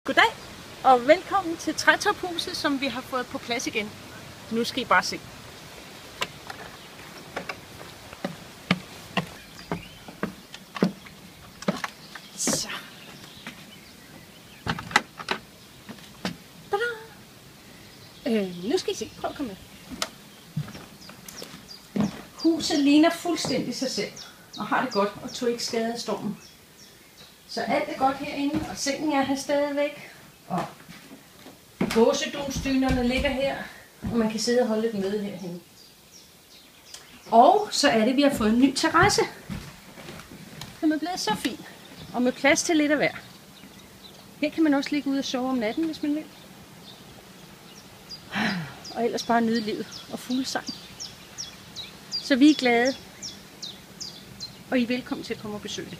Goddag og velkommen til trætophuset, som vi har fået på plads igen. Nu skal I bare se. Så. Nu skal I se. Prøv at komme med. Huset ligner fuldstændig sig selv og har det godt og tog ikke skade af stormen. Så alt er godt herinde, og sengen er her stadigvæk, og gåsedunstynerne ligger her, og man kan sidde og holde et møde herhenne. Og så er det, vi har fået en ny terrasse, som er blevet så fin, og med plads til lidt af hver. Her kan man også ligge ude og sove om natten, hvis man vil. Og ellers bare nyde livet og fuglesang. Så vi er glade, og I er velkommen til at komme og besøge det.